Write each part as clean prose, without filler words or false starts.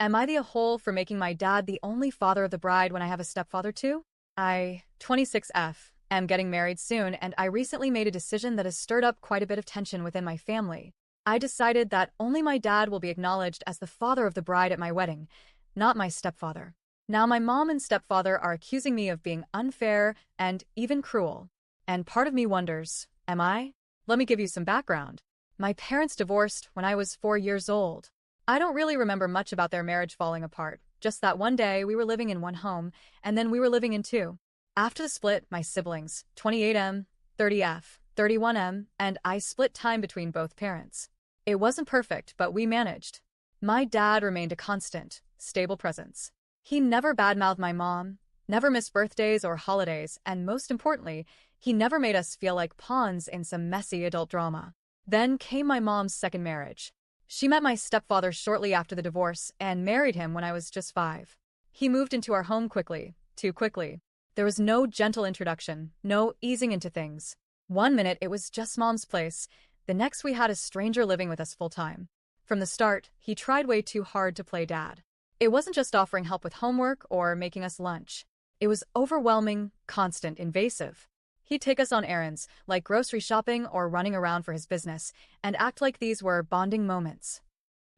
Am I the a-hole for making my dad the only father of the bride when I have a stepfather too? 26F, am getting married soon, and I recently made a decision that has stirred up quite a bit of tension within my family. I decided that only my dad will be acknowledged as the father of the bride at my wedding, not my stepfather. Now my mom and stepfather are accusing me of being unfair and even cruel. And part of me wonders, am I? Let me give you some background. My parents divorced when I was 4 years old. I don't really remember much about their marriage falling apart, just that one day we were living in one home, and then we were living in two. After the split, my siblings, 28M, 30F, 31M, and I split time between both parents. It wasn't perfect, but we managed. My dad remained a constant, stable presence. He never badmouthed my mom, never missed birthdays or holidays, and most importantly, he never made us feel like pawns in some messy adult drama. Then came my mom's second marriage. She met my stepfather shortly after the divorce and married him when I was just 5. He moved into our home quickly, too quickly. There was no gentle introduction, no easing into things. One minute it was just mom's place, the next we had a stranger living with us full-time. From the start, he tried way too hard to play dad. It wasn't just offering help with homework or making us lunch. It was overwhelming, constant, invasive. He'd take us on errands, like grocery shopping or running around for his business, and act like these were bonding moments.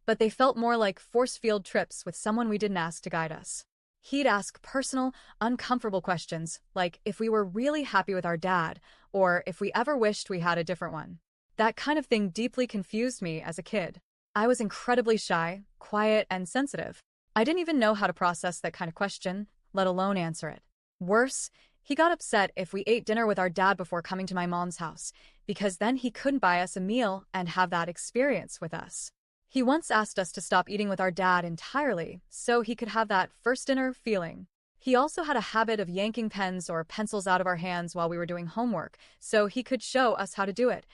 But they felt more like force-field trips with someone we didn't ask to guide us. He'd ask personal, uncomfortable questions, like if we were really happy with our dad, or if we ever wished we had a different one. That kind of thing deeply confused me as a kid. I was incredibly shy, quiet, and sensitive. I didn't even know how to process that kind of question, let alone answer it. Worse, he got upset if we ate dinner with our dad before coming to my mom's house, because then he couldn't buy us a meal and have that experience with us. He once asked us to stop eating with our dad entirely, so he could have that first dinner feeling. He also had a habit of yanking pens or pencils out of our hands while we were doing homework, so he could show us how to do it,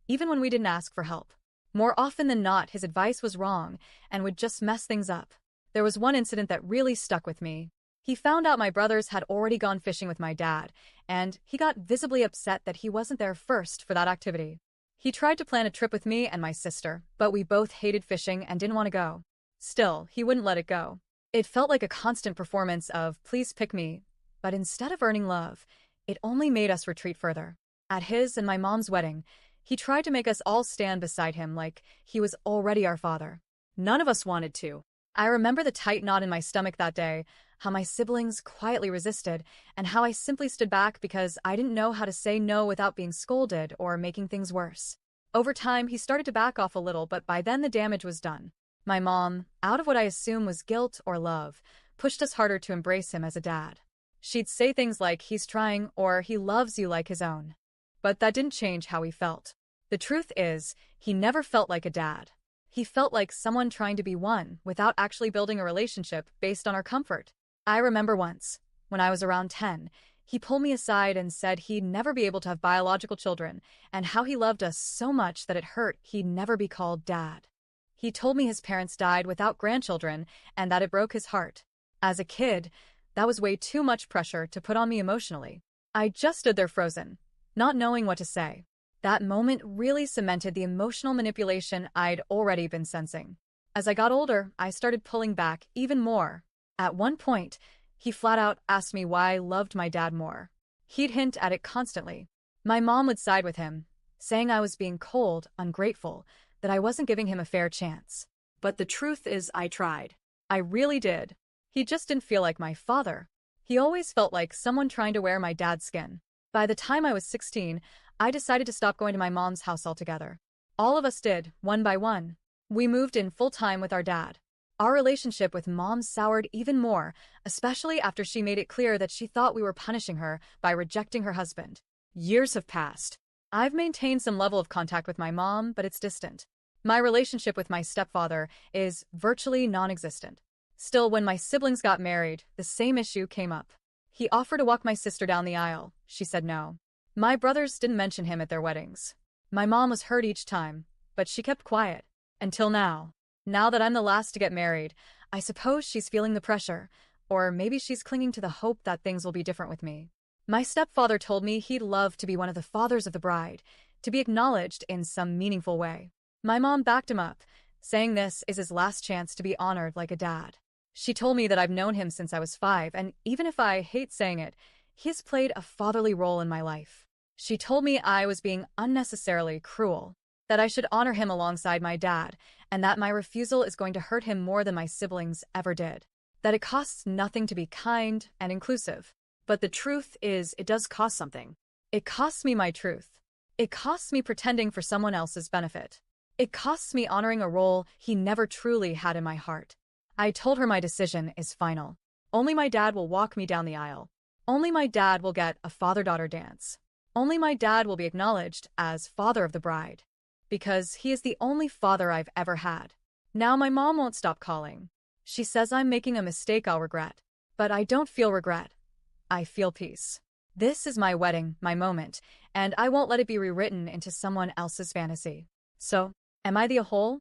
even when we didn't ask for help. More often than not, his advice was wrong and would just mess things up. There was one incident that really stuck with me. He found out my brothers had already gone fishing with my dad, and he got visibly upset that he wasn't there first for that activity. He tried to plan a trip with me and my sister, but we both hated fishing and didn't want to go. Still, he wouldn't let it go. It felt like a constant performance of, please pick me, but instead of earning love, it only made us retreat further. At his and my mom's wedding, he tried to make us all stand beside him like he was already our father. None of us wanted to. I remember the tight knot in my stomach that day, how my siblings quietly resisted, and how I simply stood back because I didn't know how to say no without being scolded or making things worse. Over time, he started to back off a little, but by then the damage was done. My mom, out of what I assume was guilt or love, pushed us harder to embrace him as a dad. She'd say things like, he's trying, or he loves you like his own. But that didn't change how he felt. The truth is, he never felt like a dad. He felt like someone trying to be one without actually building a relationship based on our comfort. I remember once, when I was around 10, he pulled me aside and said he'd never be able to have biological children and how he loved us so much that it hurt he'd never be called dad. He told me his parents died without grandchildren and that it broke his heart. As a kid, that was way too much pressure to put on me emotionally. I just stood there frozen, not knowing what to say. That moment really cemented the emotional manipulation I'd already been sensing. As I got older, I started pulling back even more. At one point, he flat out asked me why I loved my dad more. He'd hint at it constantly. My mom would side with him, saying I was being cold, ungrateful, that I wasn't giving him a fair chance. But the truth is I tried. I really did. He just didn't feel like my father. He always felt like someone trying to wear my dad's skin. By the time I was 16, I decided to stop going to my mom's house altogether. All of us did, one by one. We moved in full-time with our dad. Our relationship with Mom soured even more, especially after she made it clear that she thought we were punishing her by rejecting her husband. Years have passed. I've maintained some level of contact with my mom, but it's distant. My relationship with my stepfather is virtually non-existent. Still, when my siblings got married, the same issue came up. He offered to walk my sister down the aisle. She said no. My brothers didn't mention him at their weddings. My mom was hurt each time, but she kept quiet. Until now. Now that I'm the last to get married, I suppose she's feeling the pressure, or maybe she's clinging to the hope that things will be different with me. My stepfather told me he'd love to be one of the fathers of the bride, to be acknowledged in some meaningful way. My mom backed him up, saying this is his last chance to be honored like a dad. She told me that I've known him since I was 5, and even if I hate saying it, he has played a fatherly role in my life. She told me I was being unnecessarily cruel, that I should honor him alongside my dad, and that my refusal is going to hurt him more than my siblings ever did. That it costs nothing to be kind and inclusive. But the truth is, it does cost something. It costs me my truth. It costs me pretending for someone else's benefit. It costs me honoring a role he never truly had in my heart. I told her my decision is final. Only my dad will walk me down the aisle. Only my dad will get a father-daughter dance. Only my dad will be acknowledged as father of the bride. Because he is the only father I've ever had. Now my mom won't stop calling. She says I'm making a mistake I'll regret. But I don't feel regret. I feel peace. This is my wedding, my moment, and I won't let it be rewritten into someone else's fantasy. So, am I the whole?